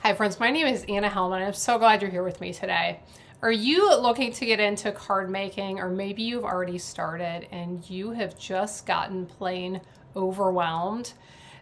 Hi friends, my name is Anna Helman. I'm so glad you're here with me today. Are you looking to get into card making, or maybe you've already started and you have just gotten plain overwhelmed?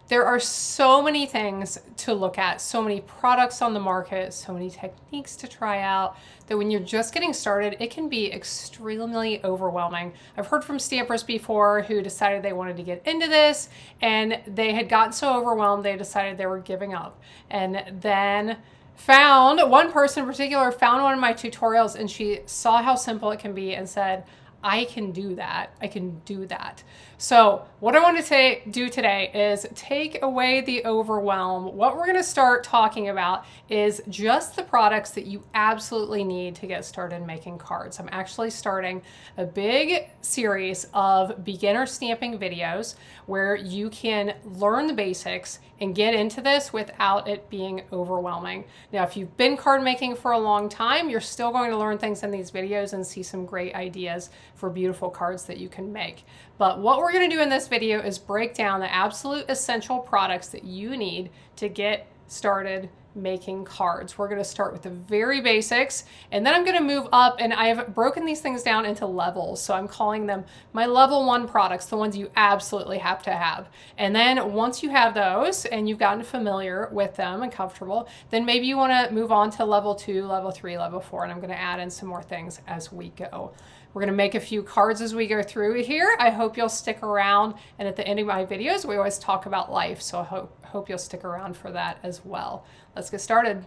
There are so many things to look at, so many products on the market, so many techniques to try out, that when you're just getting started, it can be extremely overwhelming. I've heard from stampers before who decided they wanted to get into this and they had gotten so overwhelmed they decided they were giving up. And then found one person in particular, found one of my tutorials, and she saw how simple it can be and said, I can do that. I can do that. So what I want to do today is take away the overwhelm. What we're going to start talking about is just the products that you absolutely need to get started making cards. I'm actually starting a big series of beginner stamping videos where you can learn the basics and get into this without it being overwhelming. Now, if you've been card making for a long time, you're still going to learn things in these videos and see some great ideas for beautiful cards that you can make. But what we're going to do in this video is break down the absolute essential products that you need to get started making cards. We're going to start with the very basics, and then I'm going to move up, and I have broken these things down into levels. So I'm calling them my level 1 products, the ones you absolutely have to have. And then once you have those and you've gotten familiar with them and comfortable, then maybe you want to move on to level 2, level 3, level 4, and I'm going to add in some more things as we go. We're going to make a few cards as we go through here. I hope you'll stick around, and at the end of my videos we always talk about life, so I hope you'll stick around for that as well. Let's get started.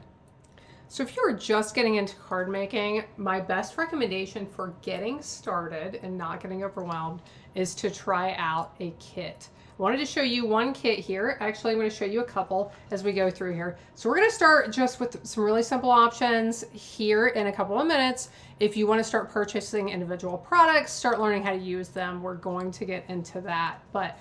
So if you're just getting into card making, my best recommendation for getting started and not getting overwhelmed is to try out a kit. I wanted to show you one kit here. Actually, I'm going to show you a couple as we go through here. So we're going to start just with some really simple options here in a couple of minutes. If you want to start purchasing individual products, start learning how to use them, we're going to get into that. But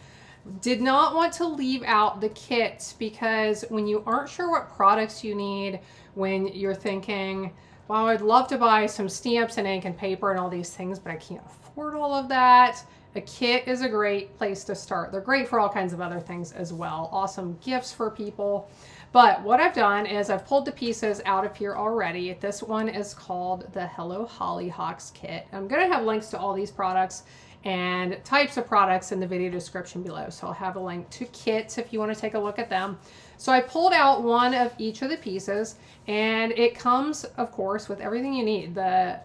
did not want to leave out the kits, because when you aren't sure what products you need, when you're thinking, well, I'd love to buy some stamps and ink and paper and all these things, but I can't afford all of that, a kit is a great place to start. They're great for all kinds of other things as well. Awesome gifts for people. But what I've done is I've pulled the pieces out of here already. This one is called the Hello Hollyhocks kit. I'm going to have links to all these products and types of products in the video description below. So I'll have a link to kits if you want to take a look at them. So I pulled out one of each of the pieces, and it comes, of course, with everything you need. The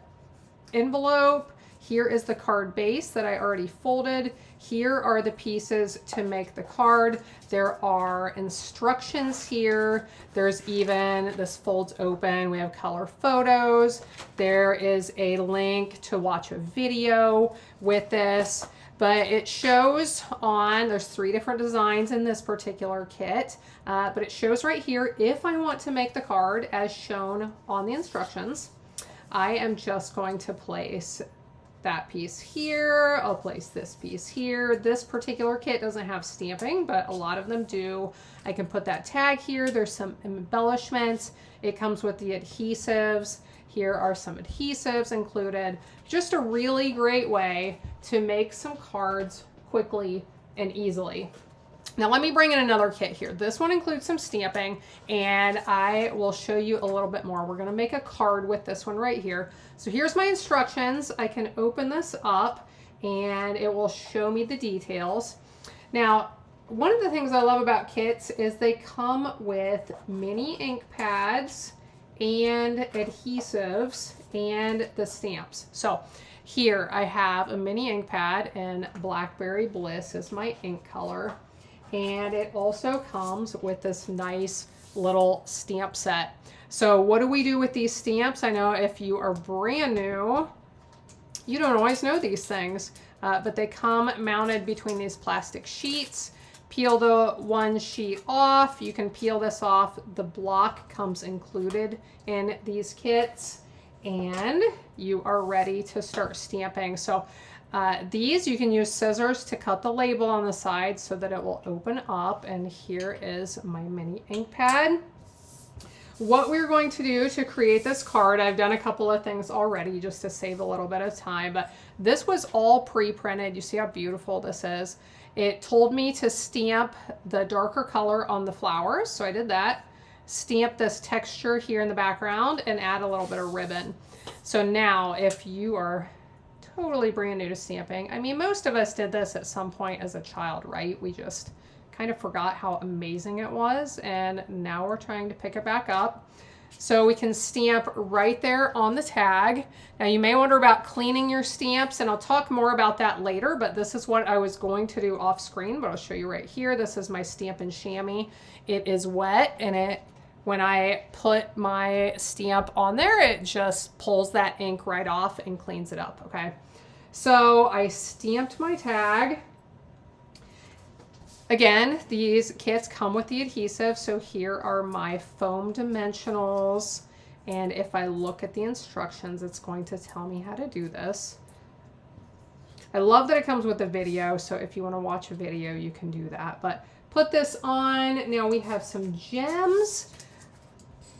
envelope, here is the card base that I already folded. Here are the pieces to make the card. There are instructions here. There's even, this folds open, we have color photos. There is a link to watch a video with this, but it shows on, there's 3 different designs in this particular kit, but it shows right here, if I want to make the card as shown on the instructions, I am just going to place that piece here. I'll place this piece here. This particular kit doesn't have stamping, but a lot of them do. I can put that tag here. There's some embellishments. It comes with the adhesives. Here are some adhesives included. Just a really great way to make some cards quickly and easily. Now let me bring in another kit here. This one includes some stamping, and I will show you a little bit more. We're going to make a card with this one right here. So here's my instructions. I can open this up and it will show me the details. Now, one of the things I love about kits is they come with mini ink pads and adhesives and the stamps. So here I have a mini ink pad, and Blackberry Bliss is my ink color. And it also comes with this nice little stamp set. So what do we do with these stamps? I know if you are brand new, you don't always know these things, but they come mounted between these plastic sheets. Peel the one sheet off. You can peel this off. The block comes included in these kits, and you are ready to start stamping. So these, you can use scissors to cut the label on the side so that it will open up. And here is my mini ink pad. What we're going to do to create this card, I've done a couple of things already just to save a little bit of time, but this was all pre-printed. You see how beautiful this is. It told me to stamp the darker color on the flowers, so I did that. stamp this texture here in the background and add a little bit of ribbon. So now if you are totally brand new to stamping, I mean, most of us did this at some point as a child, right? We just kind of forgot how amazing it was, and now we're trying to pick it back up. So we can stamp right there on the tag. Now you may wonder about cleaning your stamps, and I'll talk more about that later, but this is what I was going to do off screen, but I'll show you right here. This is my Stampin' Chamois. It is wet, and when I put my stamp on there, it just pulls that ink right off and cleans it up, okay? So I stamped my tag. Again, these kits come with the adhesive, so here are my foam dimensionals, and if I look at the instructions, it's going to tell me how to do this. I love that it comes with a video, so if you want to watch a video, you can do that. But put this on. Now we have some gems.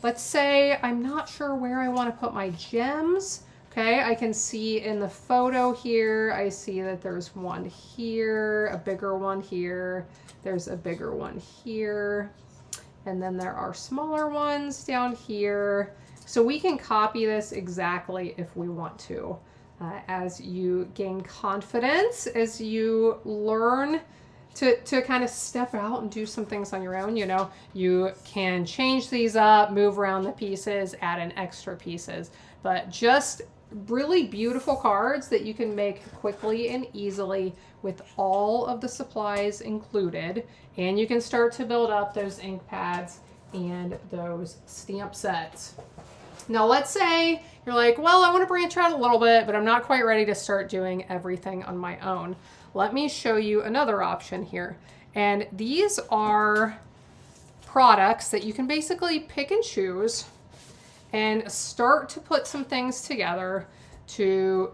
Let's say I'm not sure where I want to put my gems. Okay, I can see in the photo here, I see that there's one here, a bigger one here, there's a bigger one here, and then there are smaller ones down here. So we can copy this exactly if we want to. As you gain confidence, as you learn to kind of step out and do some things on your own, you know, you can change these up, move around the pieces, add in extra pieces, but just really beautiful cards that you can make quickly and easily with all of the supplies included. And you can start to build up those ink pads and those stamp sets. Now let's say you're like, well, I want to branch out a little bit, but I'm not quite ready to start doing everything on my own. Let me show you another option here. And these are products that you can basically pick and choose and start to put some things together to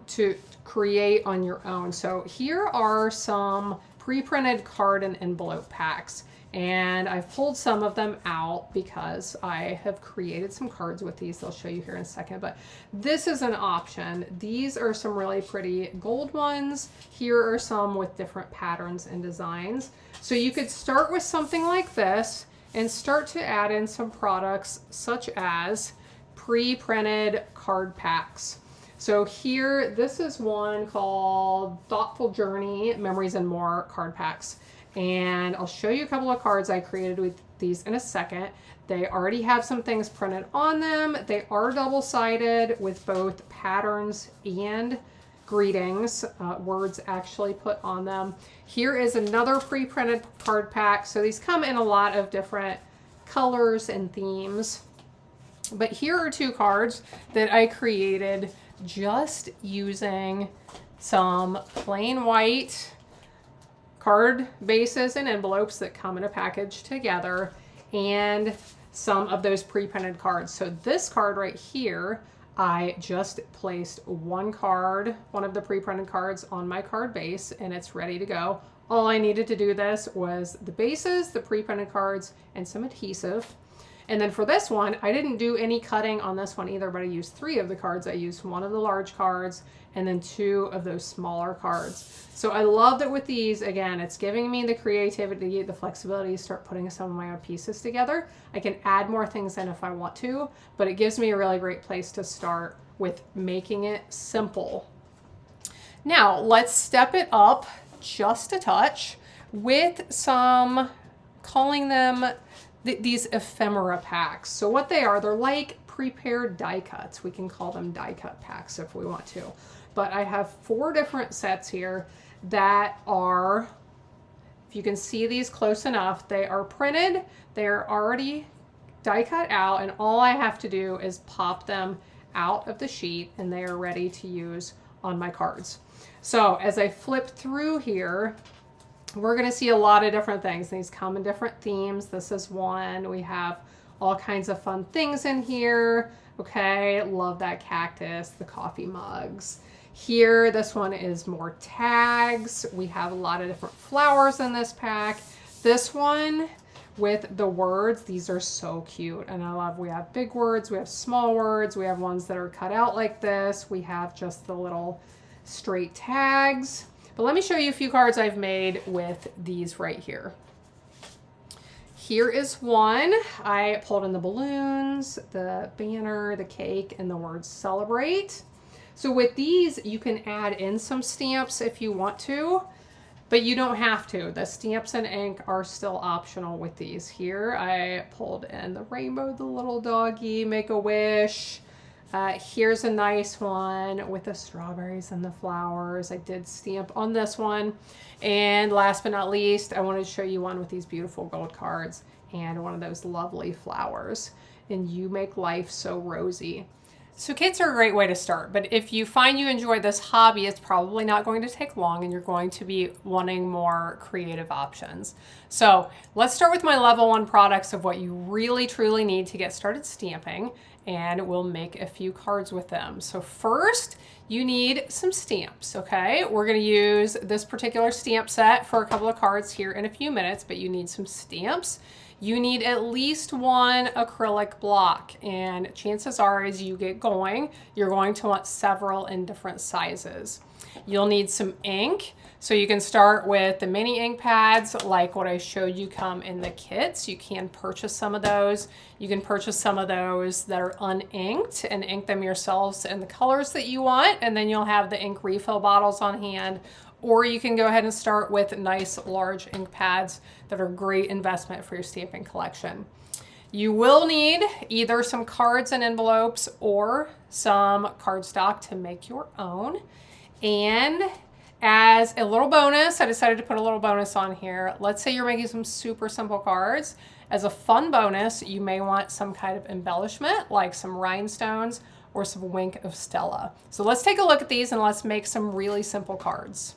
create on your own. So here are some pre-printed card and envelope packs. And I've pulled some of them out because I have created some cards with these. I'll show you here in a second, but this is an option. These are some really pretty gold ones. Here are some with different patterns and designs. So you could start with something like this and start to add in some products such as pre-printed card packs. So here, this is one called Thoughtful Journey, Memories and More card packs. And I'll show you a couple of cards I created with these in a second. They already have some things printed on them. They are double-sided with both patterns and greetings, words actually put on them. Here is another pre-printed card pack. So these come in a lot of different colors and themes. But here are two cards that I created just using some plain white card bases and envelopes that come in a package together and some of those pre-printed cards. So this card right here, I just placed one card, one of the pre-printed cards on my card base, and it's ready to go. All I needed to do this was the bases, the pre-printed cards, and some adhesive. And then for this one, I didn't do any cutting on this one either, but I used 3 of the cards. I used one of the large cards and then 2 of those smaller cards. So I love that with these, again, it's giving me the creativity, the flexibility to start putting some of my own pieces together. I can add more things in if I want to, but it gives me a really great place to start with making it simple. Now let's step it up just a touch with some, calling them these ephemera packs. So what they are, they're like prepared die cuts. We can call them die cut packs if we want to. But I have 4 different sets here that are, if you can see these close enough, they are printed. They're already die cut out, and all I have to do is pop them out of the sheet and they are ready to use on my cards. So as I flip through here, we're going to see a lot of different things. These come in different themes. This is one. We have all kinds of fun things in here. Okay, love that cactus, the coffee mugs. Here, this one is more tags. We have a lot of different flowers in this pack. This one with the words, these are so cute. And I love, we have big words, we have small words, we have ones that are cut out like this. We have just the little straight tags. But let me show you a few cards I've made with these right here. here is one. I pulled in the balloons, the banner, the cake, and the word celebrate. So with these, you can add in some stamps if you want to, but you don't have to. The stamps and ink are still optional with these. Here I pulled in the rainbow, the little doggy, make a wish. Here's a nice one with the strawberries and the flowers. I did stamp on this one. And last but not least, I wanted to show you one with these beautiful gold cards and one of those lovely flowers. And you make life so rosy. So kits are a great way to start, but if you find you enjoy this hobby, it's probably not going to take long and you're going to be wanting more creative options. So let's start with my level 1 products of what you really truly need to get started stamping, and we'll make a few cards with them. So first, you need some stamps, okay? We're gonna use this particular stamp set for a couple of cards here in a few minutes, but you need some stamps. You need at least one acrylic block, and chances are as you get going, you're going to want several in different sizes. You'll need some ink, so you can start with the mini ink pads like what I showed you come in the kits. You can purchase some of those. You can purchase some of those that are uninked and ink them yourselves in the colors that you want, and then you'll have the ink refill bottles on hand. Or you can go ahead and start with nice large ink pads that are a great investment for your stamping collection. You will need either some cards and envelopes or some cardstock to make your own. And as a little bonus, I decided to put a little bonus on here. Let's say you're making some super simple cards. As a fun bonus, you may want some kind of embellishment like some rhinestones or some wink of Stella. So let's take a look at these and let's make some really simple cards.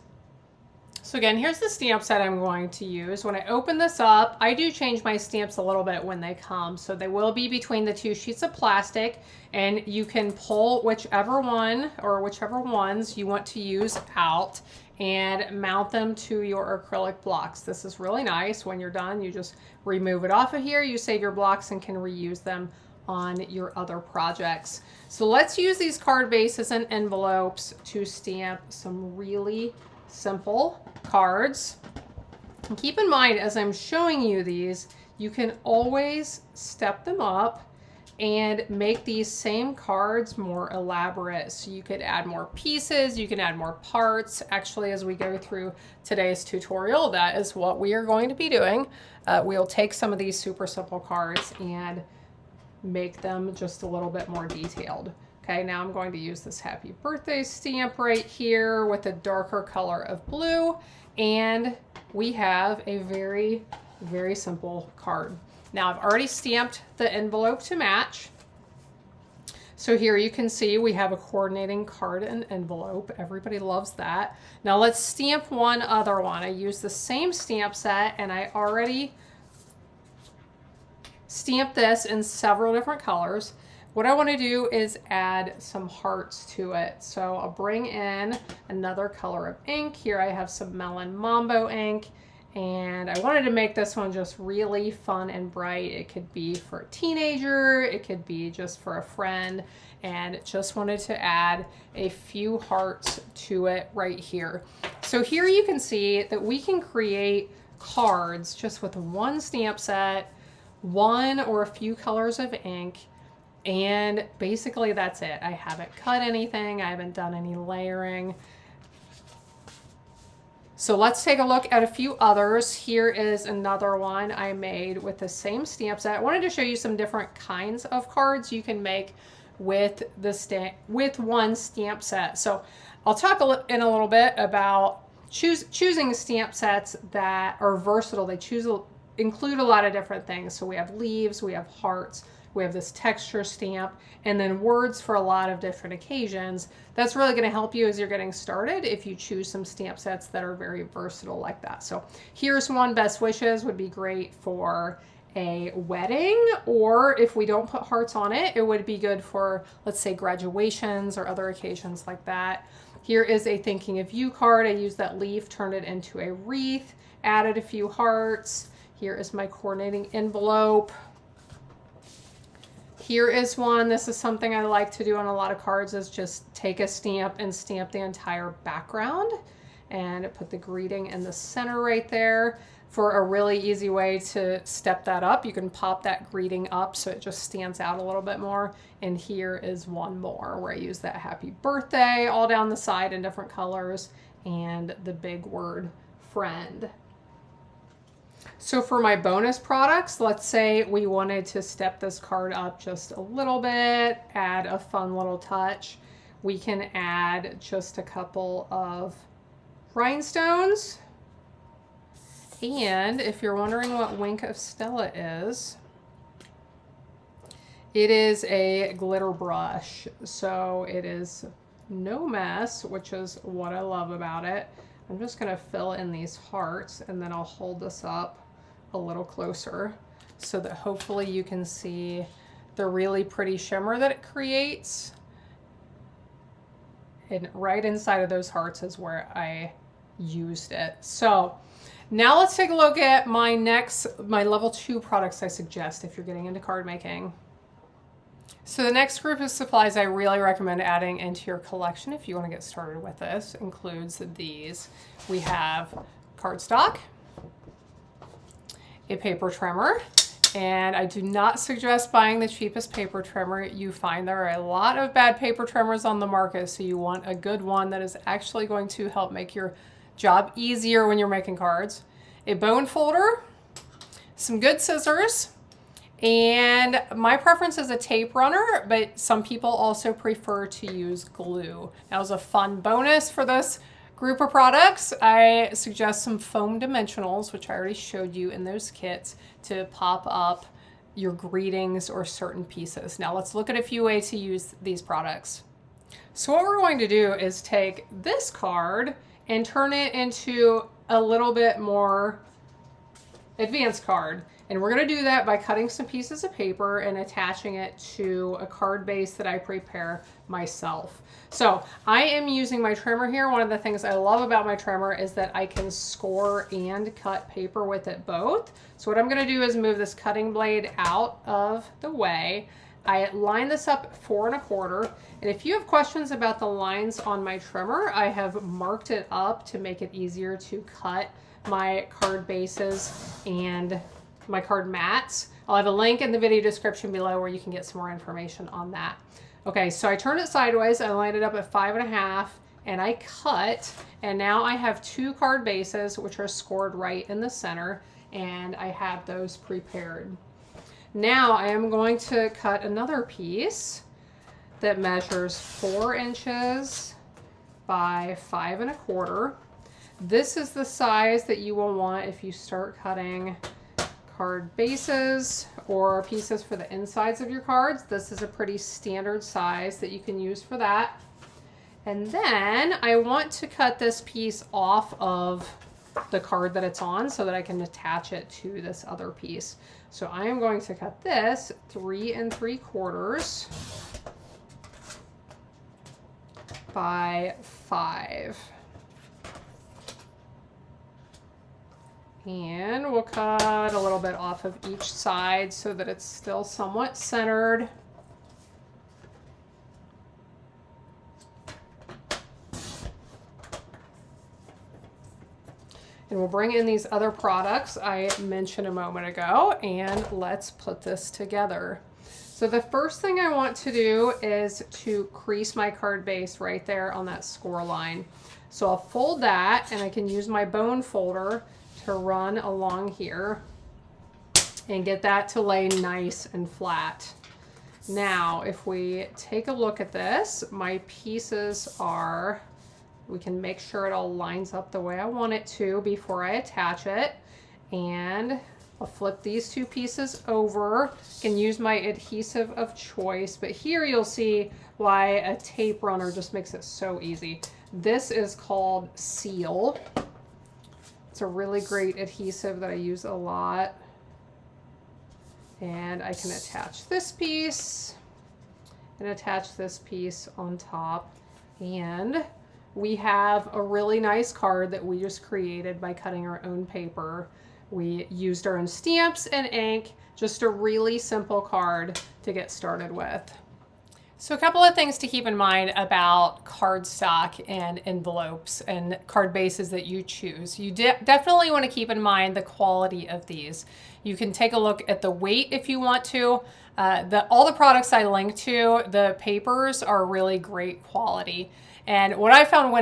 So again, here's the stamp set I'm going to use. When I open this up, I do change my stamps a little bit when they come. So they will be between the 2 sheets of plastic, and you can pull whichever one or whichever ones you want to use out and mount them to your acrylic blocks. This is really nice. When you're done, you just remove it off of here. You save your blocks and can reuse them on your other projects. So let's use these card bases and envelopes to stamp some really simple cards. And keep in mind, as I'm showing you these, you can always step them up and make these same cards more elaborate. So you could add more pieces, you can add more parts. Actually, as we go through today's tutorial, that is what we are going to be doing. We'll take some of these super simple cards and make them just a little bit more detailed. Okay, now I'm going to use this happy birthday stamp right here with a darker color of blue, and we have a very, very simple card. Now I've already stamped the envelope to match. So here you can see we have a coordinating card and envelope. Everybody loves that. Now let's stamp one other one. I used the same stamp set and I already stamped this in several different colors. What I want to do is add some hearts to it. So I'll bring in another color of ink. Here I have some Melon Mambo ink, and I wanted to make this one just really fun and bright. It could be for a teenager, it could be just for a friend, and just wanted to add a few hearts to it right here. So here you can see that we can create cards just with one stamp set, one or a few colors of ink, and basically that's it. I haven't cut anything, I haven't done any layering. So let's take a look at a few others. Here is another one I made with the same stamp set. I wanted to show you some different kinds of cards you can make with one stamp set. So I'll talk in a little bit about choosing stamp sets that are versatile. They include a lot of different things. So we have leaves, we have hearts, we have this texture stamp, and then words for a lot of different occasions. That's really going to help you as you're getting started if you choose some stamp sets that are very versatile like that. So here's one. Best wishes would be great for a wedding, or if we don't put hearts on it, it would be good for, let's say, graduations or other occasions like that. Here is a thinking of you card. I used that leaf, turned it into a wreath, added a few hearts. Here is my coordinating envelope. Here is one. This is something I like to do on a lot of cards, is just take a stamp and stamp the entire background and put the greeting in the center right there. For a really easy way to step that up, you can pop that greeting up so it just stands out a little bit more. And here is one more where I use that happy birthday all down the side in different colors and the big word friend. So for my bonus products, let's say we wanted to step this card up just a little bit, add a fun little touch. We can add just a couple of rhinestones. And if you're wondering what Wink of Stella is, it is a glitter brush. So it is no mess, which is what I love about it. I'm just gonna fill in these hearts and then I'll hold this up a little closer so that hopefully you can see the really pretty shimmer that it creates. And right inside of those hearts is where I used it. So now let's take a look at my level 2 products I suggest if you're getting into card making. So the next group of supplies I really recommend adding into your collection if you want to get started with this includes these. We have cardstock, a paper trimmer, and I do not suggest buying the cheapest paper trimmer you find. There are a lot of bad paper trimmers on the market, so you want a good one that is actually going to help make your job easier when you're making cards. A bone folder, some good scissors, and my preference is a tape runner, but some people also prefer to use glue. Now, as a fun bonus for this group of products, I suggest some foam dimensionals, which I already showed you in those kits, to pop up your greetings or certain pieces. Now let's look at a few ways to use these products. So what we're going to do is take this card and turn it into a little bit more advanced card. And we're going to do that by cutting some pieces of paper and attaching it to a card base that I prepare myself. So I am using my trimmer here. One of the things I love about my trimmer is that I can score and cut paper with it both. So what I'm going to do is move this cutting blade out of the way. I line this up 4 1/4. And if you have questions about the lines on my trimmer, I have marked it up to make it easier to cut my card bases and my card mats. I'll have a link in the video description below where you can get some more information on that. Okay, so I turned it sideways, I lined it up at 5 1/2, and I cut, and now I have 2 card bases which are scored right in the center, and I have those prepared. Now I am going to cut another piece that measures 4 inches by 5 1/4. This is the size that you will want if you start cutting card bases or pieces for the insides of your cards. This is a pretty standard size that you can use for that. And then I want to cut this piece off of the card that it's on so that I can attach it to this other piece. So I am going to cut this 3 3/4 by 5. And we'll cut a little bit off of each side so that it's still somewhat centered. And we'll bring in these other products I mentioned a moment ago, and let's put this together. So the first thing I want to do is to crease my card base right there on that score line. So I'll fold that, and I can use my bone folder to run along here and get that to lay nice and flat. Now, if we take a look at this, my pieces are, we can make sure it all lines up the way I want it to before I attach it. And I'll flip these 2 pieces over. I can use my adhesive of choice, but here you'll see why a tape runner just makes it so easy. This is called Seal. It's a really great adhesive that I use a lot. And I can attach this piece and attach this piece on top. And we have a really nice card that we just created by cutting our own paper. We used our own stamps and ink, just a really simple card to get started with. So a couple of things to keep in mind about cardstock and envelopes and card bases that you choose. You definitely want to keep in mind the quality of these. You can take a look at the weight if you want to. All the products I link to, the papers are really great quality. And what I found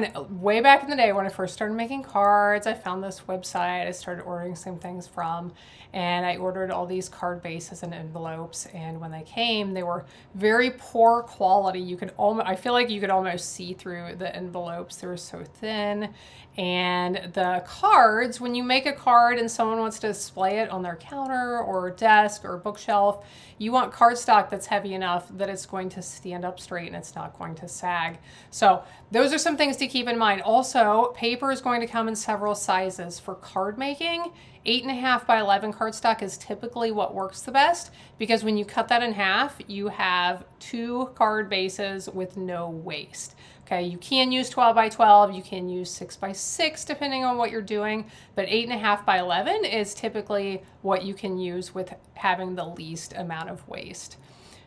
way back in the day when I first started making cards, I found this website I started ordering some things from, and I ordered all these card bases and envelopes, and when they came, they were very poor quality. I feel like you could almost see through the envelopes. They were so thin. And the cards, when you make a card and someone wants to display it on their counter or desk or bookshelf, you want cardstock that's heavy enough that it's going to stand up straight and it's not going to sag. So those are some things to keep in mind. Also, paper is going to come in several sizes. For card making, 8.5 by 11 cardstock is typically what works the best, because when you cut that in half, you have 2 card bases with no waste. Okay, you can use 12 by 12, you can use 6 by 6 depending on what you're doing, but 8.5 by 11 is typically what you can use with having the least amount of waste.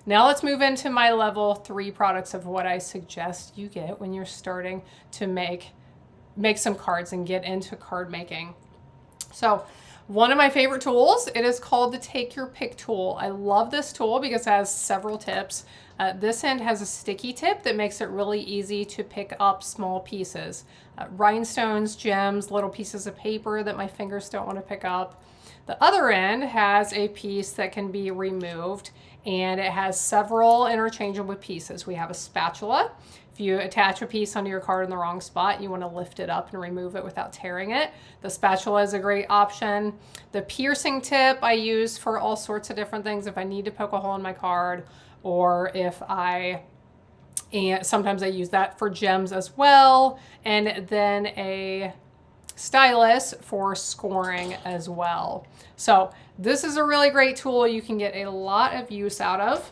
Now let's move into my level 3 products of what I suggest you get when you're starting to make some cards and get into card making. So one of my favorite tools, it is called the Take Your Pick tool. I love this tool because it has several tips. This end has a sticky tip that makes it really easy to pick up small pieces. Rhinestones, gems, little pieces of paper that my fingers don't want to pick up. The other end has a piece that can be removed, and it has several interchangeable pieces. We have a spatula. If you attach a piece onto your card in the wrong spot, you want to lift it up and remove it without tearing it. The spatula is a great option. The piercing tip I use for all sorts of different things. If I need to poke a hole in my card, or sometimes I use that for gems as well. And then a stylus for scoring as well. So this is a really great tool you can get a lot of use out of.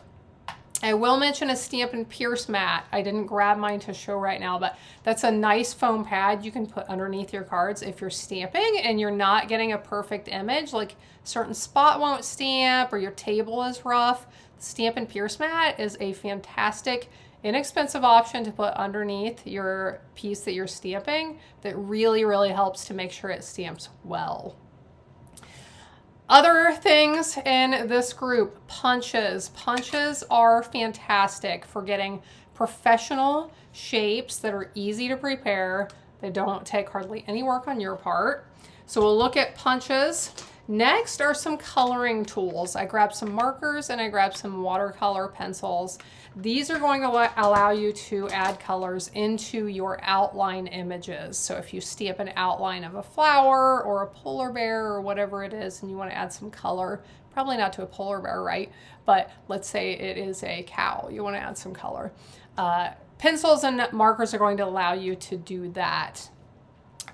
I will mention a stamp and pierce mat. I didn't grab mine to show right now, but that's a nice foam pad you can put underneath your cards if you're stamping and you're not getting a perfect image, like a certain spot won't stamp or your table is rough. The stamp and pierce mat is a fantastic, inexpensive option to put underneath your piece that you're stamping that really, really helps to make sure it stamps well. Other things in this group, punches. Punches are fantastic for getting professional shapes that are easy to prepare. They don't take hardly any work on your part. So we'll look at punches. Next are some coloring tools. I grabbed some markers and I grabbed some watercolor pencils. These are going to allow you to add colors into your outline images. So if you stamp an outline of a flower or a polar bear or whatever it is and you want to add some color, probably not to a polar bear, right? But let's say it is a cow, you want to add some color. Pencils and markers are going to allow you to do that.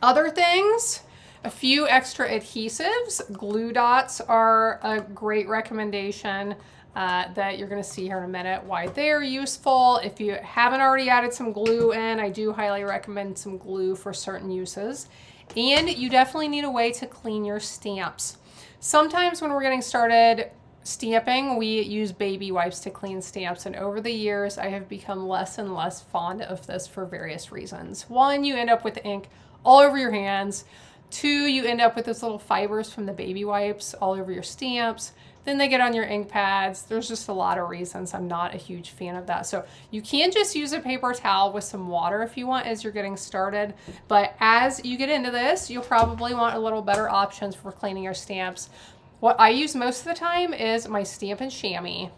Other things, a few extra adhesives. Glue dots are a great recommendation that you're going to see here in a minute why they're useful. If you haven't already added some glue in, I do highly recommend some glue for certain uses. And you definitely need a way to clean your stamps. Sometimes when we're getting started stamping, we use baby wipes to clean stamps, and over the years I have become less and less fond of this for various reasons. One, you end up with ink all over your hands. Two, you end up with those little fibers from the baby wipes all over your stamps. Then they get on your ink pads. There's just a lot of reasons I'm not a huge fan of that. So you can just use a paper towel with some water if you want as you're getting started. But as you get into this, you'll probably want a little better options for cleaning your stamps. What I use most of the time is my Stampin' Chamois.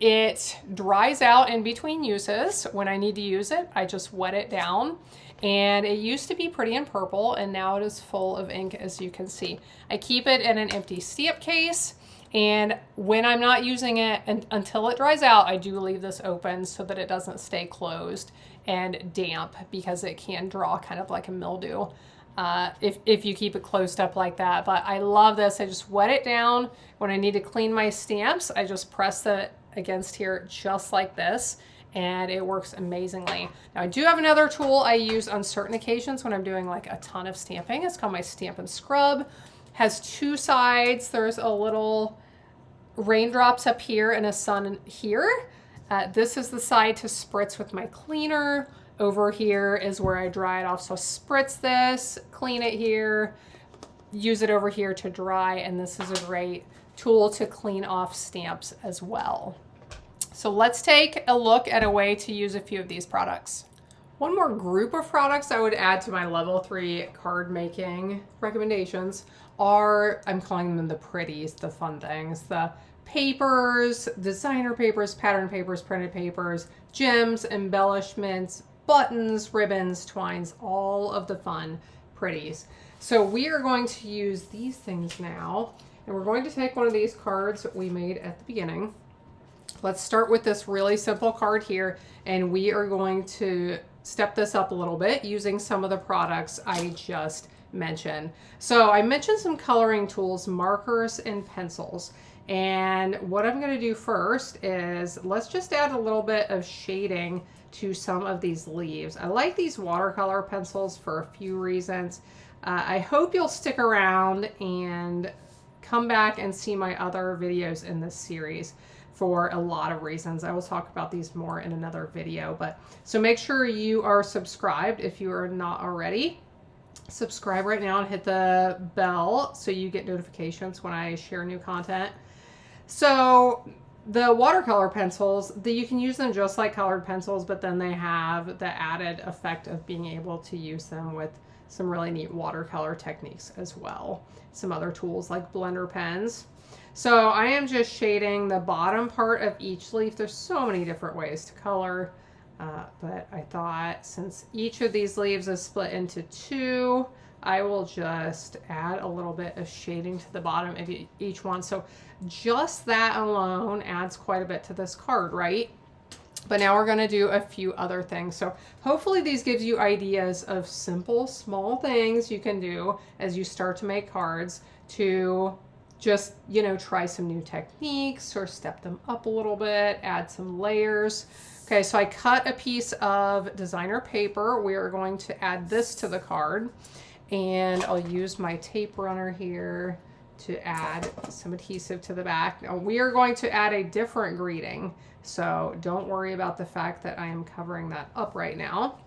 It dries out in between uses. When I need to use it, I just wet it down. And it used to be pretty and purple, and now it is full of ink, as you can see. I keep it in an empty stamp case, and when I'm not using it until it dries out, I do leave this open so that it doesn't stay closed and damp, because it can draw kind of like a mildew if you keep it closed up like that. But I love this. I just wet it down. When I need to clean my stamps, I just press it against here just like this, and it works amazingly. Now I do have another tool I use on certain occasions when I'm doing like a ton of stamping. It's called my Stamp and Scrub. Has two sides. There's a little raindrops up here and a sun here. This is the side to spritz with my cleaner. Over here is where I dry it off. So spritz this, clean it here, use it over here to dry, and this is a great tool to clean off stamps as well. So let's take a look at a way to use a few of these products. One more group of products I would add to my level 3 card making recommendations are, I'm calling them the pretties, the fun things, the papers, designer papers, pattern papers, printed papers, gems, embellishments, buttons, ribbons, twines, all of the fun pretties. So we are going to use these things now, and we're going to take one of these cards that we made at the beginning. Let's start with this really simple card here, and we are going to step this up a little bit using some of the products I just mentioned. So I mentioned some coloring tools, markers and pencils. And what I'm going to do first is let's just add a little bit of shading to some of these leaves. I like these watercolor pencils for a few reasons. I hope you'll stick around and come back and see my other videos in this series for a lot of reasons. I will talk about these more in another video, so make sure you are subscribed if you are not already. Subscribe right now and hit the bell so you get notifications when I share new content. So the watercolor pencils, you can use them just like colored pencils, but then they have the added effect of being able to use them with some really neat watercolor techniques as well. Some other tools like blender pens. So I am just shading the bottom part of each leaf. There's so many different ways to color, but I thought since each of these leaves is split into two, I will just add a little bit of shading to the bottom of each one. So just that alone adds quite a bit to this card, right? But now we're going to do a few other things. So hopefully these gives you ideas of simple, small things you can do as you start to make cards to just, you know, try some new techniques or step them up a little bit, add some layers. Okay, so I cut a piece of designer paper. We are going to add this to the card, and I'll use my tape runner here to add some adhesive to the back. Now we are going to add a different greeting, so don't worry about the fact that I am covering that up right now.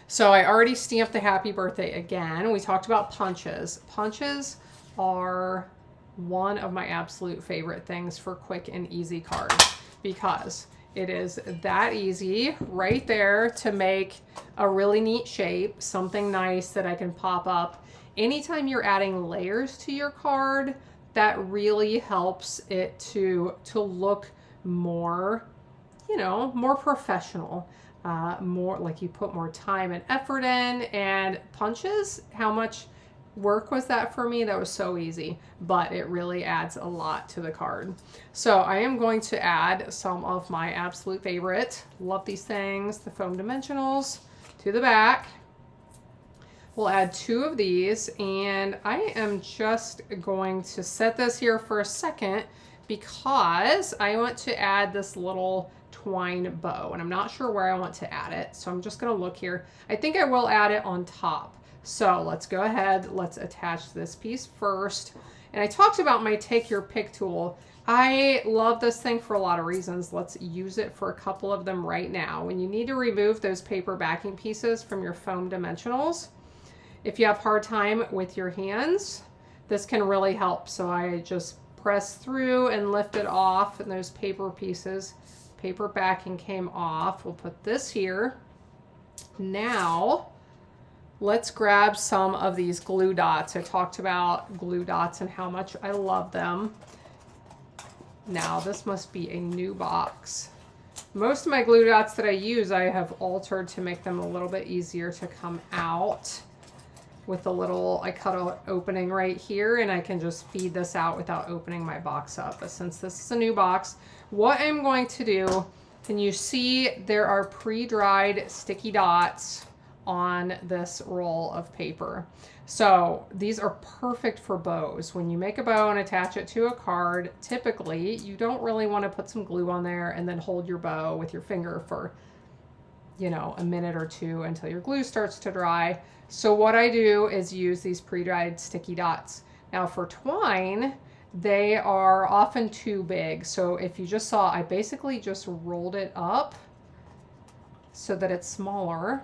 So I already stamped the happy birthday again. We talked about punches. Punches are one of my absolute favorite things for quick and easy cards because it is that easy right there to make a really neat shape, something nice that I can pop up. Anytime you're adding layers to your card, that really helps it to look more, you know, more professional, more like you put more time and effort in. And punches, how much work was that for me? That was so easy, but it really adds a lot to the card. So I am going to add some of my absolute favorite, love these things, the foam dimensionals to the back. We'll add 2 of these, and I am just going to set this here for a second because I want to add this little twine bow, and I'm not sure where I want to add it, so I'm just going to look here. I think I will add it on top. So let's go ahead, let's attach this piece first. And I talked about my take your pick tool. I love this thing for a lot of reasons. Let's use it for a couple of them right now. When you need to remove those paper backing pieces from your foam dimensionals, if you have a hard time with your hands, this can really help. So I just press through and lift it off, and those paper pieces, paper backing came off. We'll put this here. Now, let's grab some of these glue dots. I talked about glue dots and how much I love them. Now, this must be a new box. Most of my glue dots that I use, I have altered to make them a little bit easier to come out. With a little, I cut an opening right here, and I can just feed this out without opening my box up. But since this is a new box, what I'm going to do, can you see there are pre-dried sticky dots on this roll of paper. So these are perfect for bows. When you make a bow and attach it to a card, typically you don't really want to put some glue on there and then hold your bow with your finger for, you know, a minute or two until your glue starts to dry. So what I do is use these pre-dried sticky dots. Now for twine, they are often too big. So if you just saw, I basically just rolled it up so that it's smaller.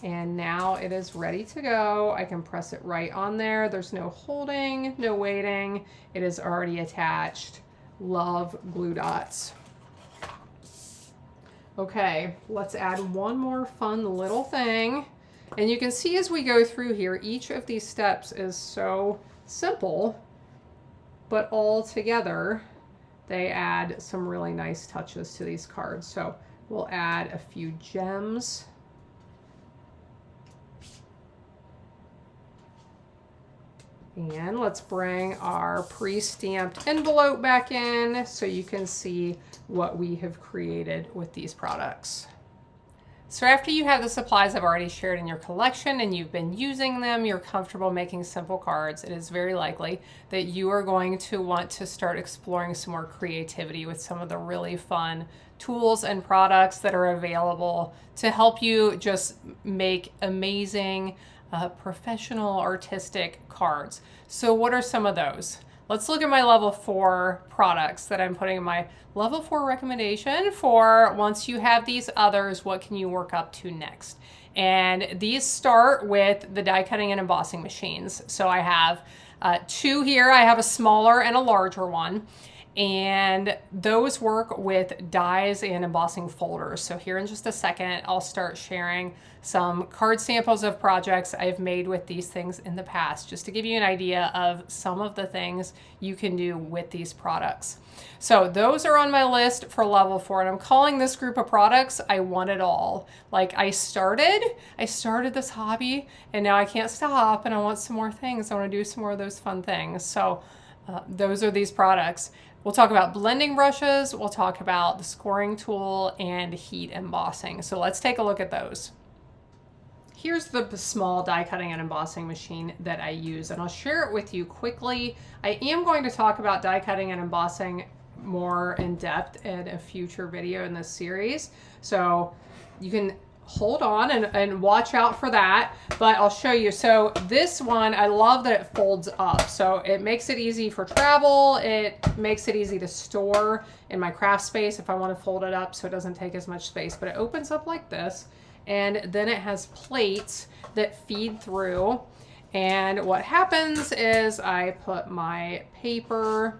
And now it is ready to go. I can press it right on there. There's no holding, no waiting. It is already attached. Love glue dots. Okay, let's add one more fun little thing. And you can see as we go through here, each of these steps is so simple, but all together, they add some really nice touches to these cards. So we'll add a few gems. And let's bring our pre-stamped envelope back in so you can see what we have created with these products. So after you have the supplies I've already shared in your collection and you've been using them, you're comfortable making simple cards, it is very likely that you are going to want to start exploring some more creativity with some of the really fun tools and products that are available to help you just make amazing professional artistic cards. So what are some of those? Let's look at my level 4 products that I'm putting in my level 4 recommendation for once you have these others, what can you work up to next? And these start with the die cutting and embossing machines. So I have 2 here. I have a smaller and a larger one. And those work with dies and embossing folders. So here in just a second, I'll start sharing some card samples of projects I've made with these things in the past, just to give you an idea of some of the things you can do with these products. So those are on my list for level 4, and I'm calling this group of products, I Want It All. Like I started this hobby and now I can't stop and I want some more things. I want to do some more of those fun things. So those are these products. We'll talk about blending brushes, we'll talk about the scoring tool and heat embossing. So let's take a look at those. Here's the small die cutting and embossing machine that I use, and I'll share it with you quickly. I am going to talk about die cutting and embossing more in depth in a future video in this series. So you can hold on and watch out for that, but I'll show you. So this one, I love that it folds up. So it makes it easy for travel. It makes it easy to store in my craft space if I want to fold it up so it doesn't take as much space, but it opens up like this. And then it has plates that feed through. And what happens is I put my paper,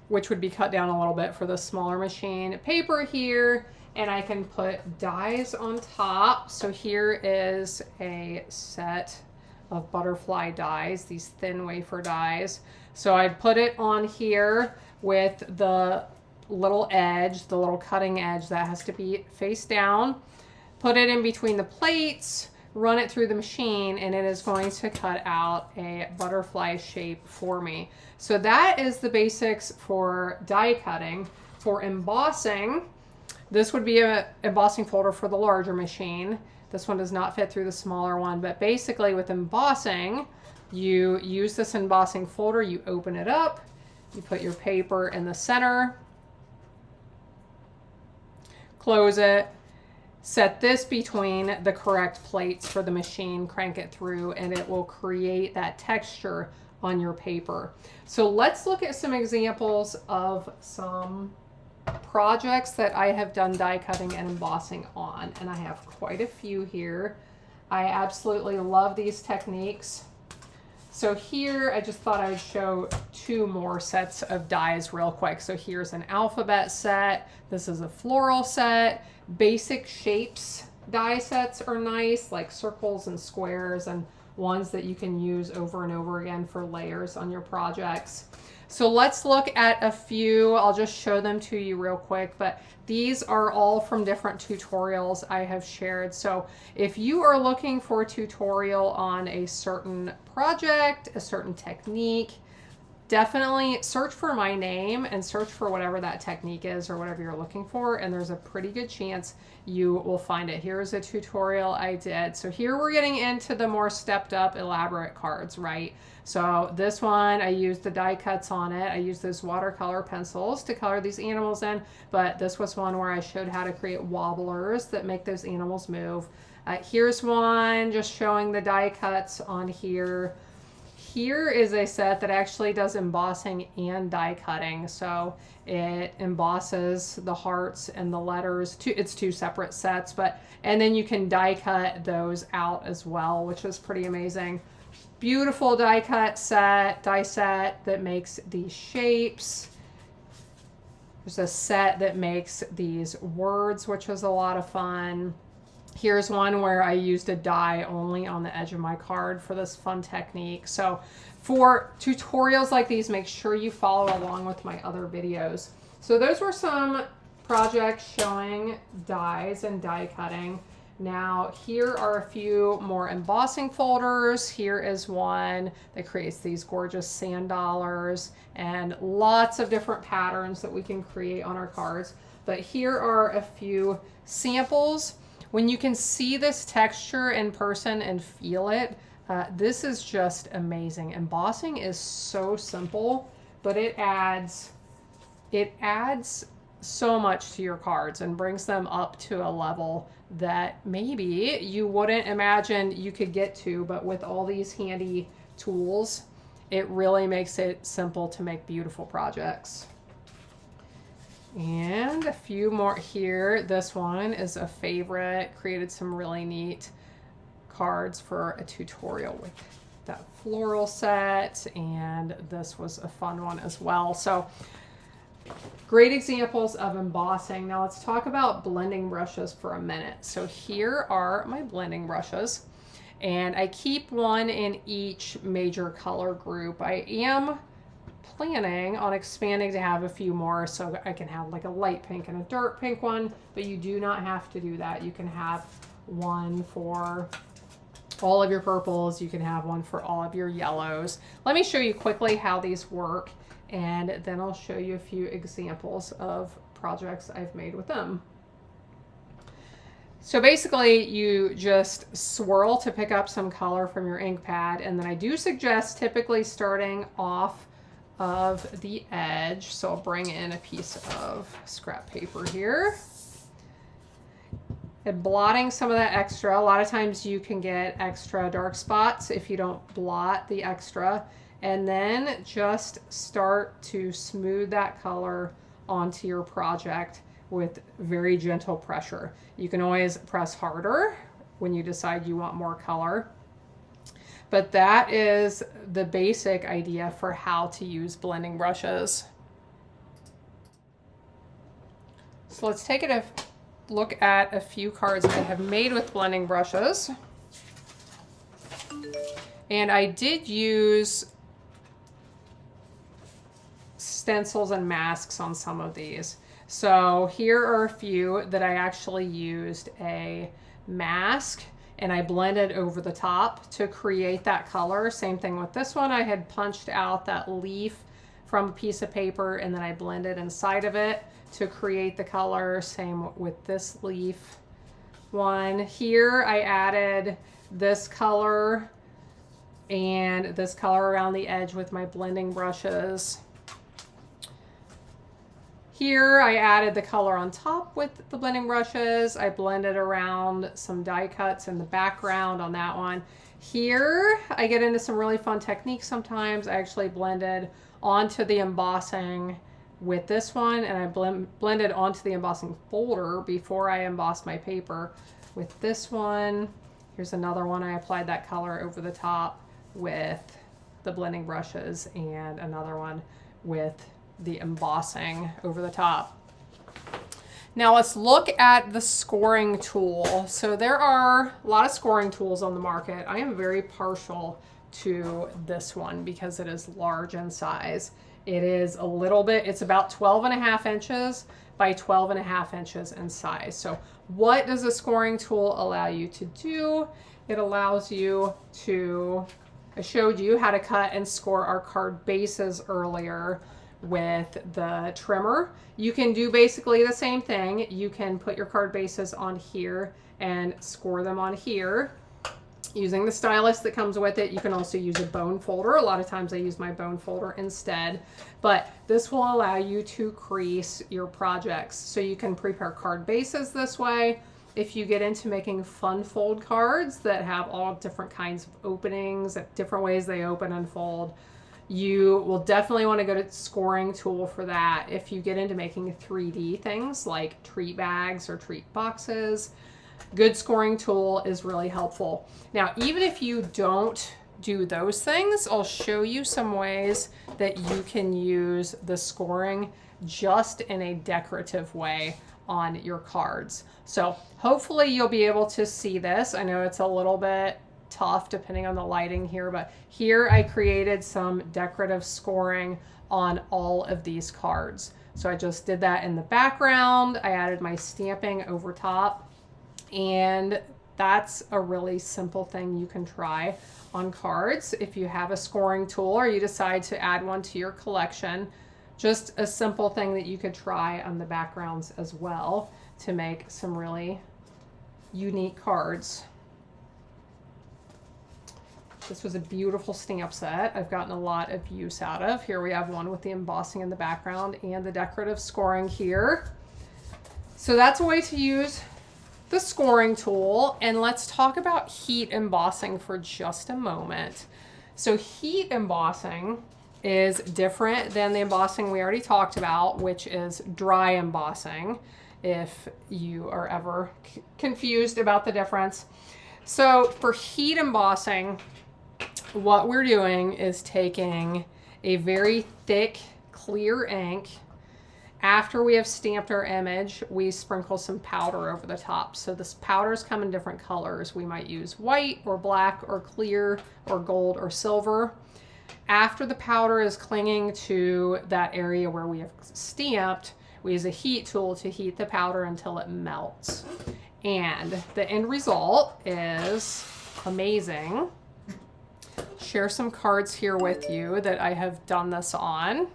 which would be cut down a little bit for the smaller machine, paper here, and I can put dies on top. So here is a set of butterfly dies, these thin wafer dies. So I'd put it on here with the little edge, the little cutting edge that has to be face down. Put it in between the plates, run it through the machine, and it is going to cut out a butterfly shape for me. So that is the basics for die cutting. For embossing, this would be an embossing folder for the larger machine. This one does not fit through the smaller one, but basically with embossing, you use this embossing folder, you open it up, you put your paper in the center, close it, set this between the correct plates for the machine, crank it through, and it will create that texture on your paper. So let's look at some examples of some projects that I have done die cutting and embossing on, and I have quite a few here. I absolutely love these techniques. So here I just thought I would show 2 more sets of dies real quick. So here's an alphabet set, this is a floral set. Basic shapes die sets are nice, like circles and squares, and ones that you can use over and over again for layers on your projects. So let's look at a few. I'll just show them to you real quick, but these are all from different tutorials I have shared. So if you are looking for a tutorial on a certain project, a certain technique, definitely search for my name and search for whatever that technique is or whatever you're looking for, and there's a pretty good chance you will find it. Here's a tutorial I did. So here we're getting into the more stepped up elaborate cards, right? So this one, I used the die cuts on it. I used those watercolor pencils to color these animals in, but this was one where I showed how to create wobblers that make those animals move. Here's one just showing the die cuts on here. Here is a set that actually does embossing and die cutting. So it embosses the hearts and the letters. It's two separate sets, and then you can die cut those out as well, which is pretty amazing. Beautiful die set that makes these shapes. There's a set that makes these words, which was a lot of fun. Here's one where I used a die only on the edge of my card for this fun technique. So for tutorials like these, make sure you follow along with my other videos. So those were some projects showing dies and die cutting. Now here are a few more embossing folders. Here is one that creates these gorgeous sand dollars and lots of different patterns that we can create on our cards. But here are a few samples. When you can see this texture in person and feel it, this is just amazing. Embossing is so simple, but it adds so much to your cards and brings them up to a level that maybe you wouldn't imagine you could get to, but with all these handy tools, it really makes it simple to make beautiful projects. And a few more here. This one is a favorite. Created some really neat cards for a tutorial with that floral set, and this was a fun one as well. So great examples of embossing. Now let's talk about blending brushes for a minute. So here are my blending brushes, and I keep one in each major color group. I am planning on expanding to have a few more, so I can have like a light pink and a dark pink one, but you do not have to do that. You can have one for all of your purples. You can have one for all of your yellows. Let me show you quickly how these work, and then I'll show you a few examples of projects I've made with them. So basically you just swirl to pick up some color from your ink pad, and then I do suggest typically starting off of the edge. So I'll bring in a piece of scrap paper here and blotting some of that extra. A lot of times you can get extra dark spots if you don't blot the extra, and then just start to smooth that color onto your project with very gentle pressure. You can always press harder when you decide you want more color, but that is the basic idea for how to use blending brushes. So let's take a look at a few cards I have made with blending brushes. And I did use stencils and masks on some of these. So here are a few that I actually used a mask and I blended over the top to create that color. Same thing with this one. I had punched out that leaf from a piece of paper and then I blended inside of it to create the color. Same with this leaf one. Here I added this color and this color around the edge with my blending brushes. Here I added the color on top with the blending brushes. I blended around some die cuts in the background on that one. Here I get into some really fun techniques sometimes. I actually blended onto the embossing with this one, and I blended onto the embossing folder before I embossed my paper with this one. Here's another one. I applied that color over the top with the blending brushes, and another one with the embossing over the top. Now let's look at the scoring tool. So there are a lot of scoring tools on the market. I am very partial to this one because it is large in size. It is a little bit, it's about 12.5 inches by 12.5 inches in size. So what does a scoring tool allow you to do? It allows you to, I showed you how to cut and score our card bases earlier with the trimmer. You can do basically the same thing. You can put your card bases on here and score them on here using the stylus that comes with it. You can also use a bone folder. A lot of times I use my bone folder instead, but this will allow you to crease your projects. So you can prepare card bases this way. if you get into making fun fold cards that have all different kinds of openings, different ways they open and fold, you will definitely want to go to the scoring tool for that. If you get into making 3D things like treat bags or treat boxes, good scoring tool is really helpful. Now, even if you don't do those things, I'll show you some ways that you can use the scoring just in a decorative way on your cards. So hopefully you'll be able to see this. I know it's a little bit tough depending on the lighting here, but here I created some decorative scoring on all of these cards. So I just did that in the background. I added my stamping over top, and that's a really simple thing you can try on cards. If you have a scoring tool or you decide to add one to your collection, just a simple thing that you could try on the backgrounds as well to make some really unique cards. This was a beautiful stamp set I've gotten a lot of use out of. Here we have one with the embossing in the background and the decorative scoring here. So that's a way to use the scoring tool. And let's talk about heat embossing for just a moment. So heat embossing is different than the embossing we already talked about, which is dry embossing, if you are ever confused about the difference. So for heat embossing, what we're doing is taking a very thick, clear ink. After we have stamped our image, we sprinkle some powder over the top. So this powders come in different colors. We might use white or black or clear or gold or silver. After the powder is clinging to that area where we have stamped, we use a heat tool to heat the powder until it melts. And the end result is amazing. Share some cards here with you that I have done this on.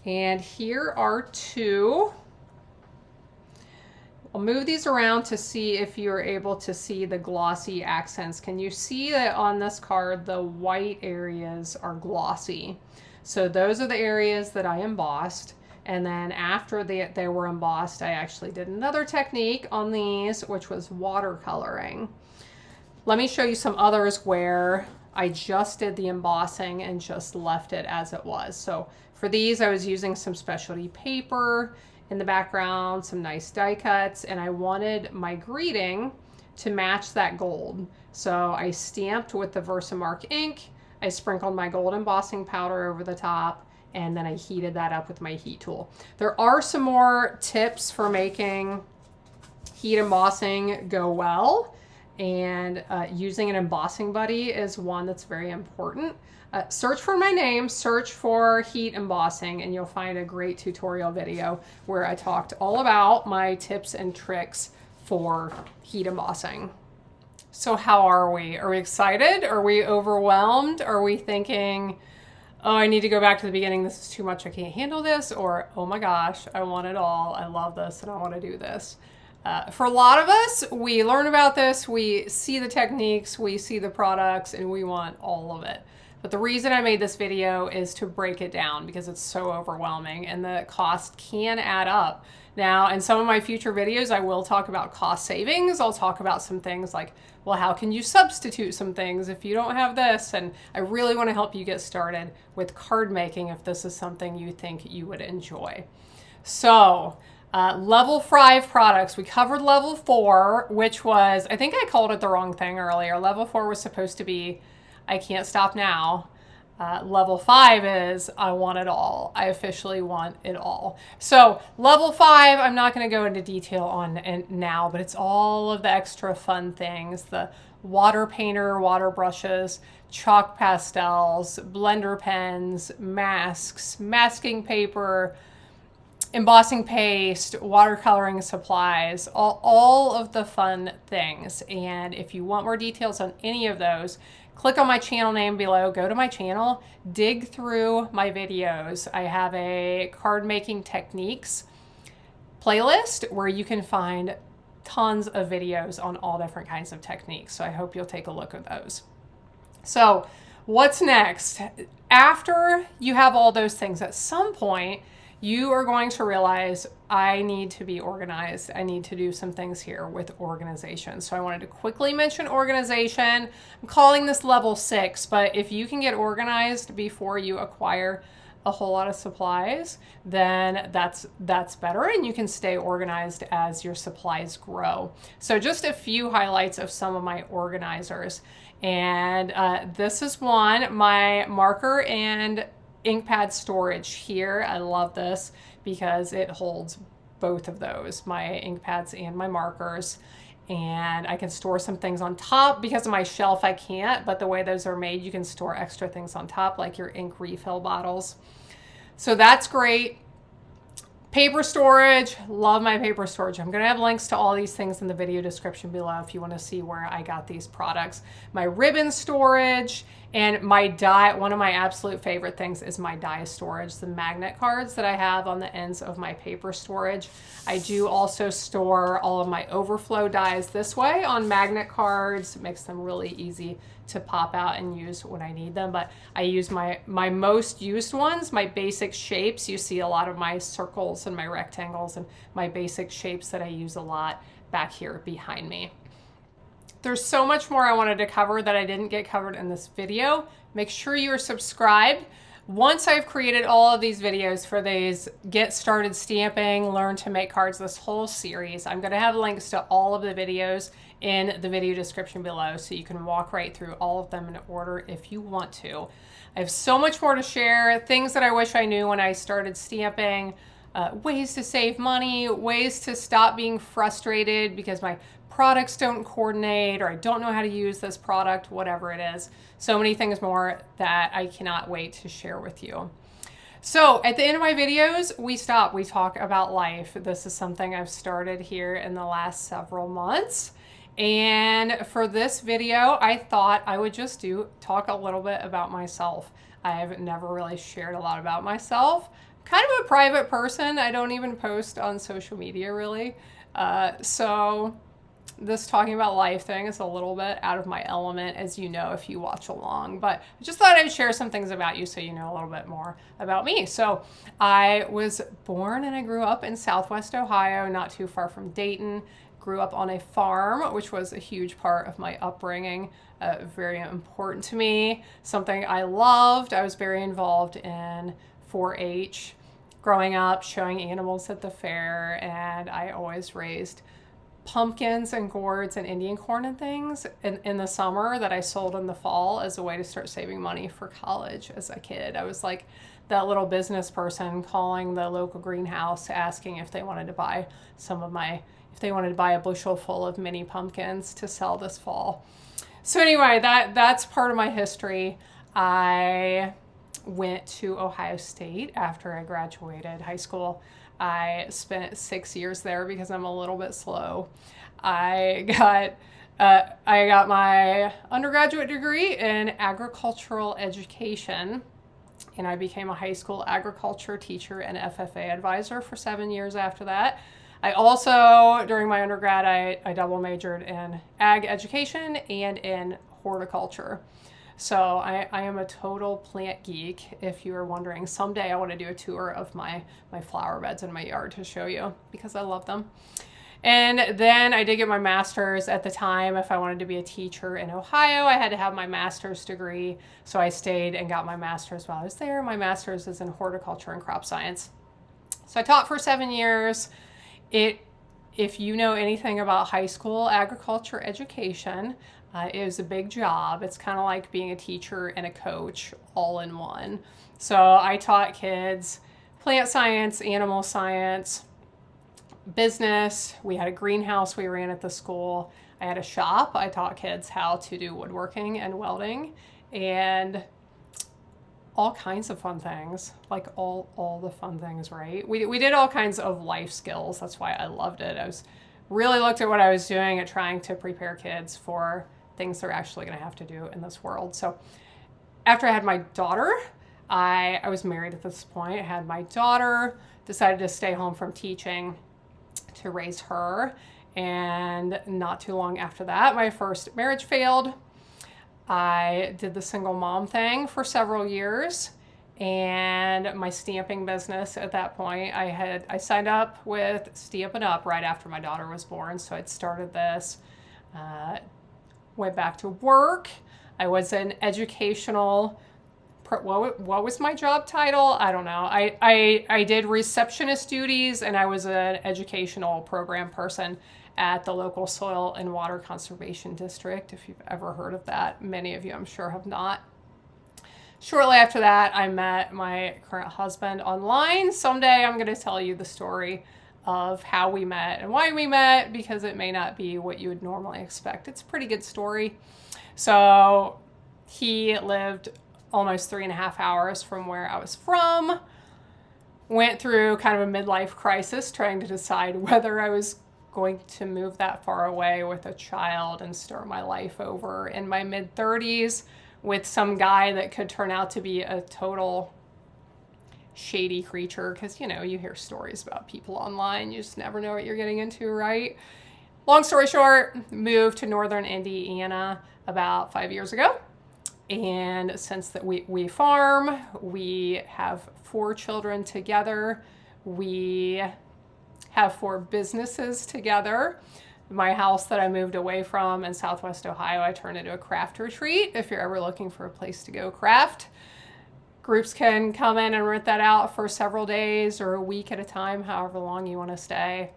And here are two. I'll move these around to see if you're able to see the glossy accents. Can you see that on this card, the white areas are glossy? So those are the areas that I embossed. And then after they were embossed, I actually did another technique on these, which was watercoloring. Let me show you some others where I just did the embossing and just left it as it was. So for these, I was using some specialty paper in the background, some nice die cuts, and I wanted my greeting to match that gold. So I stamped with the Versamark ink, I sprinkled my gold embossing powder over the top, and then I heated that up with my heat tool. There are some more tips for making heat embossing go well, and using an embossing buddy is one that's very important. Search for my name, search for heat embossing, and you'll find a great tutorial video where I talked all about my tips and tricks for heat embossing. So how are we? Are we excited? Are we overwhelmed? Are we thinking, oh, I need to go back to the beginning, this is too much, I can't handle this? Or, oh my gosh, I want it all, I love this, and I want to do this. For a lot of us, we learn about this, we see the techniques, we see the products, and we want all of it. But the reason I made this video is to break it down because it's so overwhelming and the cost can add up. Now, in some of my future videos, I will talk about cost savings. I'll talk about some things like, well, how can you substitute some things if you don't have this? And I really want to help you get started with card making if this is something you think you would enjoy. So, level 5 products. We covered level 4, which was, I think I called it the wrong thing earlier. Level 4 was supposed to be, I can't stop now. Level 5 is, I want it all. I officially want it all. So level 5, I'm not going to go into detail on now, but it's all of the extra fun things. The water painter, water brushes, chalk pastels, blender pens, masks, masking paper, embossing paste, watercoloring supplies, all of the fun things. And if you want more details on any of those, click on my channel name below, go to my channel, dig through my videos. I have a card making techniques playlist where you can find tons of videos on all different kinds of techniques. So I hope you'll take a look at those. So what's next? After you have all those things, at some point, you are going to realize I need to be organized. I need to do some things here with organization. So I wanted to quickly mention organization. I'm calling this level 6, but if you can get organized before you acquire a whole lot of supplies, then that's better, and you can stay organized as your supplies grow. So just a few highlights of some of my organizers. And this is one, my marker and ink pad storage here. I love this because it holds both of those, my ink pads and my markers. And I can store some things on top. Because of my shelf, I can't, but the way those are made, you can store extra things on top, like your ink refill bottles. So that's great. Paper storage, love my paper storage. I'm gonna have links to all these things in the video description below if you wanna see where I got these products. My ribbon storage and my die, one of my absolute favorite things is my die storage, the magnet cards that I have on the ends of my paper storage. I do also store all of my overflow dies this way on magnet cards. It makes them really easy to pop out and use when I need them. But I use my most used ones, my basic shapes. You see a lot of my circles and my rectangles and my basic shapes that I use a lot back here behind me. There's so much more I wanted to cover that I didn't get covered in this video. Make sure you are subscribed. Once I've created all of these videos for these Get Started Stamping, Learn to Make Cards, this whole series, I'm gonna have links to all of the videos in the video description below, so you can walk right through all of them in order if you want to. I have so much more to share, things that I wish I knew when I started stamping, ways to save money, ways to stop being frustrated because my products don't coordinate or I don't know how to use this product, whatever it is. So many things more that I cannot wait to share with you. So at the end of my videos, we talk about life. This is something I've started here in the last several months. And for this video, I thought I would just talk a little bit about myself. I've never really shared a lot about myself. Kind of a private person. I don't even post on social media really. So this talking about life thing is a little bit out of my element, as you know, if you watch along, but I just thought I'd share some things about you so you know a little bit more about me. So I was born and I grew up in Southwest Ohio, not too far from Dayton. Grew up on a farm, which was a huge part of my upbringing, very important to me, something I loved. I was very involved in 4-H growing up, showing animals at the fair, and I always raised pumpkins and gourds and Indian corn and things in the summer that I sold in the fall as a way to start saving money for college as a kid. I was like that little business person calling the local greenhouse asking if they wanted to buy if they wanted to buy a bushel full of mini pumpkins to sell this fall. So anyway, that's part of my history. I went to Ohio State after I graduated high school. I spent 6 years there because I'm a little bit slow. I got my undergraduate degree in agricultural education, and I became a high school agriculture teacher and FFA advisor for 7 years after that. I also, during my undergrad, I double majored in ag education and in horticulture. So I am a total plant geek, if you are wondering. Someday I want to do a tour of my flower beds in my yard to show you because I love them. And then I did get my master's. At the time, if I wanted to be a teacher in Ohio, I had to have my master's degree. So I stayed and got my master's while I was there. My master's is in horticulture and crop science. So I taught for 7 years. If you know anything about high school agriculture education, it was a big job. It's kind of like being a teacher and a coach all in one. So I taught kids plant science, animal science, business. We had a greenhouse we ran at the school. I had a shop. I taught kids how to do woodworking and welding and all kinds of fun things, like all the fun things, right? We did all kinds of life skills. That's why I loved it. I was really looked at what I was doing at trying to prepare kids for things they're actually going to have to do in this world. So after I had my daughter, I was married at this point. I had my daughter, decided to stay home from teaching to raise her. And not too long after that, my first marriage failed. I did the single mom thing for several years. and my stamping business at that point. I signed up with Stampin' Up! Right after my daughter was born, so I'd started this, went back to work. I was an educational, what was my job title? I don't know. I did receptionist duties, and I was an educational program person at the local soil and water conservation district, if you've ever heard of that. Many of you, I'm sure, have not. Shortly after that, I met my current husband online. Someday I'm going to tell you the story of how we met and why we met, because it may not be what you would normally expect. It's a pretty good story. So he lived almost 3.5 hours from where I was from. Went through kind of a midlife crisis trying to decide whether I was going to move that far away with a child and start my life over in my mid-30s with some guy that could turn out to be a total shady creature, because, you know, you hear stories about people online. You just never know what you're getting into, right? Long story short, moved to northern Indiana about 5 years ago. And since that we farm, we have 4 children together. We have 4 businesses together. My house that I moved away from in Southwest Ohio, I turned into a craft retreat. If you're ever looking for a place to go craft, groups can come in and rent that out for several days or a week at a time, however long you want to stay.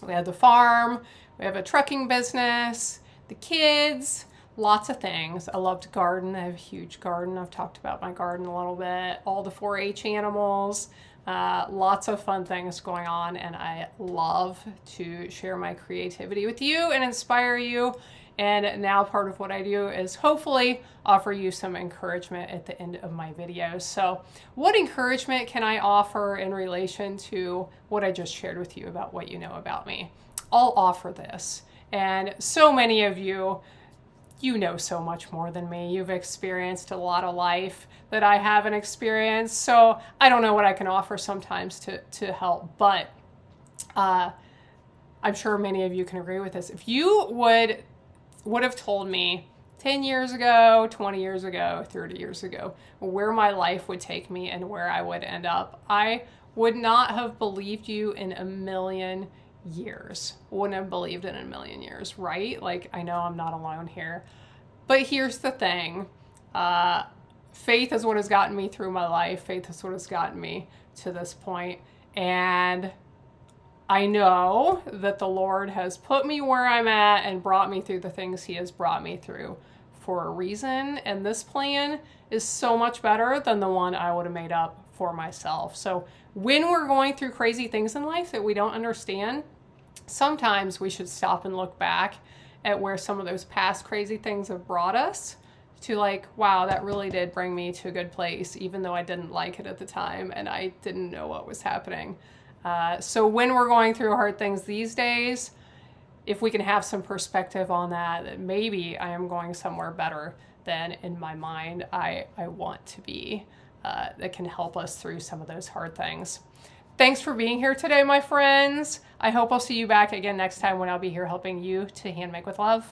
We have the farm, we have a trucking business, the kids, lots of things. I love to garden. I have a huge garden. I've talked about my garden a little bit. All the 4-H animals. Lots of fun things going on, and I love to share my creativity with you and inspire you. And now part of what I do is hopefully offer you some encouragement at the end of my videos. So what encouragement can I offer in relation to what I just shared with you about what you know about me? I'll offer this. And so many of you, you know so much more than me. You've experienced a lot of life that I haven't experienced. So I don't know what I can offer sometimes to help, but I'm sure many of you can agree with this. If you would have told me 10 years ago, 20 years ago, 30 years ago, where my life would take me and where I would end up, I would not have believed you in a million years. Wouldn't have believed it in a million years, right? Like, I know I'm not alone here. But here's the thing. Faith is what has gotten me through my life. Faith is what has gotten me to this point. And I know that the Lord has put me where I'm at and brought me through the things he has brought me through for a reason. And this plan is so much better than the one I would have made up for myself. So when we're going through crazy things in life that we don't understand, sometimes we should stop and look back at where some of those past crazy things have brought us to, like, wow, that really did bring me to a good place, even though I didn't like it at the time and I didn't know what was happening. So when we're going through hard things these days, if we can have some perspective on that maybe I am going somewhere better than in my mind I want to be, that can help us through some of those hard things. Thanks for being here today, my friends. I hope I'll see you back again next time when I'll be here helping you to hand make with love.